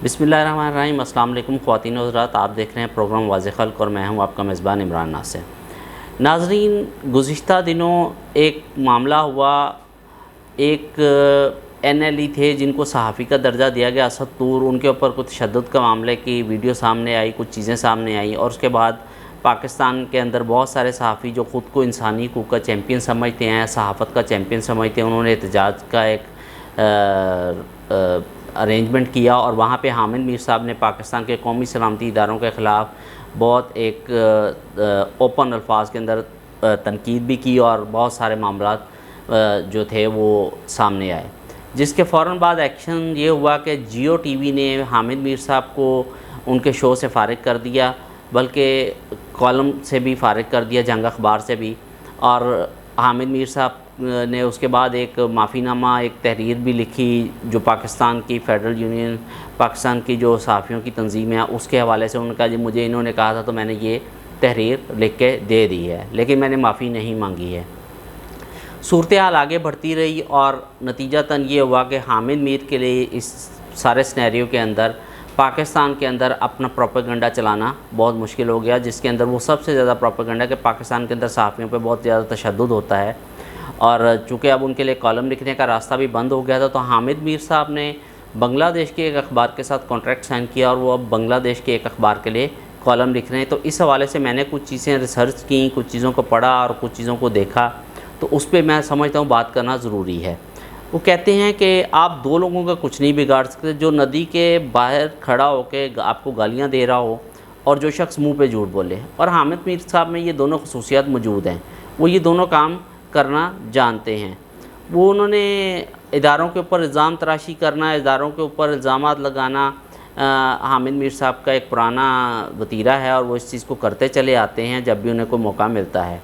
بسم اللہ الرحمن الرحیم۔ السلام علیکم خواتین و حضرات، آپ دیکھ رہے ہیں پروگرام واضح خلق اور میں ہوں آپ کا میزبان عمران ناصر۔ ناظرین، گزشتہ دنوں ایک معاملہ ہوا، ایک NLE تھے جن کو صحافی کا درجہ دیا گیا، اسد طور، ان کے اوپر کچھ تشدد کا معاملے کی ویڈیو سامنے آئی، کچھ چیزیں سامنے آئیں، اور اس کے بعد پاکستان کے اندر بہت سارے صحافی جو خود کو انسانی حقوق کا چیمپئن سمجھتے ہیں، صحافت کا چیمپئن سمجھتے ہیں، انہوں نے احتجاج کا ایک ارینجمنٹ کیا، اور وہاں پہ حامد میر صاحب نے پاکستان کے قومی سلامتی اداروں کے خلاف بہت ایک اوپن الفاظ کے اندر تنقید بھی کی، اور بہت سارے معاملات جو تھے وہ سامنے آئے، جس کے فوراً بعد ایکشن یہ ہوا کہ جیو ٹی وی نے حامد میر صاحب کو ان کے شو سے فارغ کر دیا، بلکہ کالم سے بھی فارغ کر دیا، جنگ اخبار سے بھی، اور حامد میر صاحب نے اس کے بعد ایک معافی نامہ، ایک تحریر بھی لکھی جو پاکستان کی فیڈرل یونین، پاکستان کی جو صحافیوں کی تنظیم ہے، اس کے حوالے سے انہوں نے کہا جی مجھے انہوں نے کہا تھا تو میں نے یہ تحریر لکھ کے دے دی ہے، لیکن میں نے معافی نہیں مانگی ہے۔ صورتحال آگے بڑھتی رہی اور نتیجتاً یہ ہوا کہ حامد میر کے لیے اس سارے سنیریو کے اندر پاکستان کے اندر اپنا پروپیگنڈا چلانا بہت مشکل ہو گیا، جس کے اندر وہ سب سے زیادہ پروپیگنڈا کہ پاکستان کے اندر صحافیوں پہ بہت زیادہ تشدد ہوتا ہے، اور چونکہ اب ان کے لیے کالم لکھنے کا راستہ بھی بند ہو گیا تھا، تو حامد میر صاحب نے بنگلہ دیش کے ایک اخبار کے ساتھ کانٹریکٹ سائن کیا، اور وہ اب بنگلہ دیش کے ایک اخبار کے لیے کالم لکھ رہے ہیں۔ تو اس حوالے سے میں نے کچھ چیزیں ریسرچ کی، کچھ چیزوں کو پڑھا اور کچھ چیزوں کو دیکھا، تو اس پہ میں سمجھتا ہوں بات کرنا ضروری ہے۔ وہ کہتے ہیں کہ آپ دو لوگوں کا کچھ نہیں بگاڑ سکتے، جو ندی کے باہر کھڑا ہو کے آپ کو گالیاں دے رہا ہو اور جو شخص منہ پہ جھوٹ بولے، اور حامد میر صاحب میں یہ دونوں خصوصیات موجود ہیں، وہ یہ دونوں کام کرنا جانتے ہیں۔ وہ انہوں نے اداروں کے اوپر الزام تراشی کرنا، اداروں کے اوپر الزامات لگانا حامد میر صاحب کا ایک پرانا وتیرہ ہے، اور وہ اس چیز کو کرتے چلے آتے ہیں جب بھی انہیں کوئی موقع ملتا ہے۔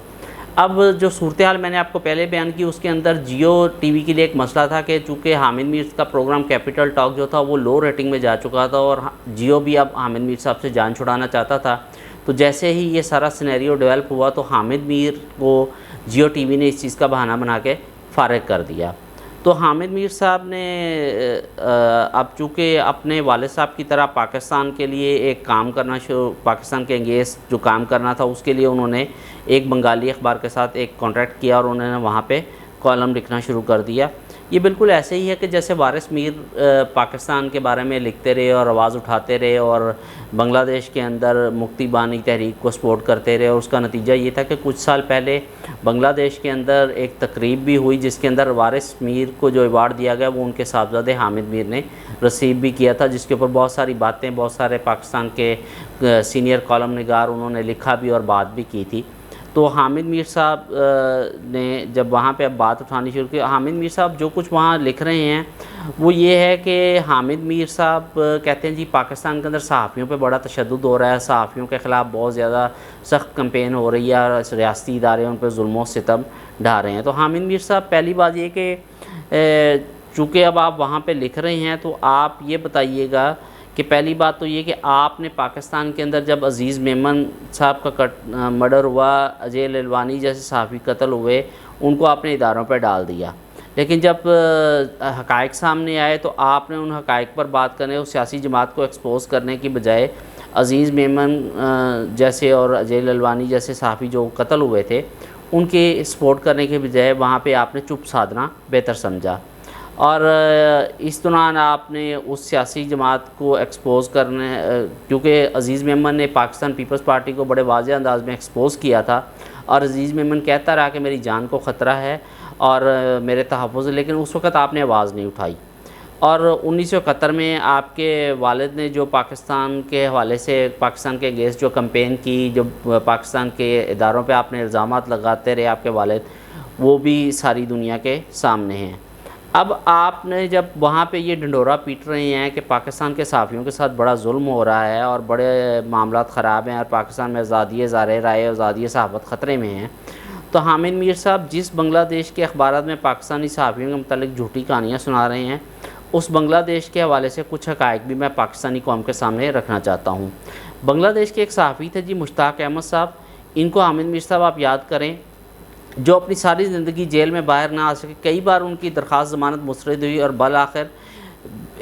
اب جو صورتحال میں نے آپ کو پہلے بیان کی، اس کے اندر جیو ٹی وی کے لیے ایک مسئلہ تھا کہ چونکہ حامد میر کا پروگرام کیپٹل ٹاک جو تھا وہ لو ریٹنگ میں جا چکا تھا، اور جیو بھی اب حامد میر صاحب سے جان چھڑانا چاہتا تھا، تو جیسے ہی یہ سارا سینیریو ڈیولپ ہوا تو حامد میر کو جیو ٹی وی نے اس چیز کا بہانہ بنا کے فارغ کر دیا۔ تو حامد میر صاحب نے اب چونکہ اپنے والد صاحب کی طرح پاکستان کے لیے ایک کام کرنا پاکستان کے انگیز جو کام کرنا تھا، اس کے لیے انہوں نے ایک بنگالی اخبار کے ساتھ ایک کانٹریکٹ کیا، اور انہوں نے وہاں پہ کالم لکھنا شروع کر دیا۔ یہ بالکل ایسے ہی ہے کہ جیسے وارث میر پاکستان کے بارے میں لکھتے رہے اور آواز اٹھاتے رہے، اور بنگلہ دیش کے اندر مکتی بانی تحریک کو سپورٹ کرتے رہے، اور اس کا نتیجہ یہ تھا کہ کچھ سال پہلے بنگلہ دیش کے اندر ایک تقریب بھی ہوئی جس کے اندر وارث میر کو جو ایوارڈ دیا گیا وہ ان کے صاحبزادے حامد میر نے ریسیو بھی کیا تھا، جس کے اوپر بہت ساری باتیں بہت سارے پاکستان کے سینئر کالم نگار انہوں نے لکھا بھی اور بات بھی کی تھی۔ تو حامد میر صاحب نے جب وہاں پہ اب بات اٹھانی شروع کی، حامد میر صاحب جو کچھ وہاں لکھ رہے ہیں وہ یہ ہے کہ حامد میر صاحب کہتے ہیں جی پاکستان کے اندر صحافیوں پہ بڑا تشدد ہو رہا ہے، صحافیوں کے خلاف بہت زیادہ سخت کمپین ہو رہی ہے، اور ریاستی ادارے ان پہ ظلم و ستم ڈھا رہے ہیں۔ تو حامد میر صاحب پہلی بات یہ کہ چونکہ اب آپ وہاں پہ لکھ رہے ہیں تو آپ یہ بتائیے گا کہ پہلی بات تو یہ کہ آپ نے پاکستان کے اندر جب عزیز میمن صاحب کا مرڈر ہوا، اجے للوانی جیسے صحافی قتل ہوئے، ان کو آپ نے اداروں پہ ڈال دیا، لیکن جب حقائق سامنے آئے تو آپ نے ان حقائق پر بات کرنے، اس سیاسی جماعت کو ایکسپوز کرنے کی بجائے عزیز میمن جیسے اور اجے للوانی جیسے صحافی جو قتل ہوئے تھے ان کے سپورٹ کرنے کے بجائے وہاں پہ آپ نے چپ سادھنا بہتر سمجھا، اور اس دوران آپ نے اس سیاسی جماعت کو ایکسپوز کرنے، کیونکہ عزیز میمن نے پاکستان پیپلز پارٹی کو بڑے واضح انداز میں ایکسپوز کیا تھا، اور عزیز میمن کہتا رہا کہ میری جان کو خطرہ ہے اور میرے تحفظ، لیکن اس وقت آپ نے آواز نہیں اٹھائی۔ اور 1971 میں آپ کے والد نے جو پاکستان کے حوالے سے پاکستان کے اگینسٹ جو کمپین کی، جو پاکستان کے اداروں پہ آپ نے الزامات لگاتے رہے آپ کے والد، وہ بھی ساری دنیا کے سامنے ہیں۔ اب آپ نے جب وہاں پہ یہ ڈنڈورا پیٹ رہے ہیں کہ پاکستان کے صحافیوں کے ساتھ بڑا ظلم ہو رہا ہے اور بڑے معاملات خراب ہیں اور پاکستان میں آزادی اظہار رائے اور آزادی صحافت خطرے میں ہیں، تو حامد میر صاحب جس بنگلہ دیش کے اخبارات میں پاکستانی صحافیوں کے متعلق جھوٹی کہانیاں سنا رہے ہیں، اس بنگلہ دیش کے حوالے سے کچھ حقائق بھی میں پاکستانی قوم کے سامنے رکھنا چاہتا ہوں۔ بنگلہ دیش کے ایک صحافی تھے جی مشتاق احمد صاحب، ان کو حامد میر صاحب آپ یاد کریں، جو اپنی ساری زندگی جیل میں باہر نہ آ سکے، کئی بار ان کی درخواست ضمانت مسترد ہوئی اور بالآخر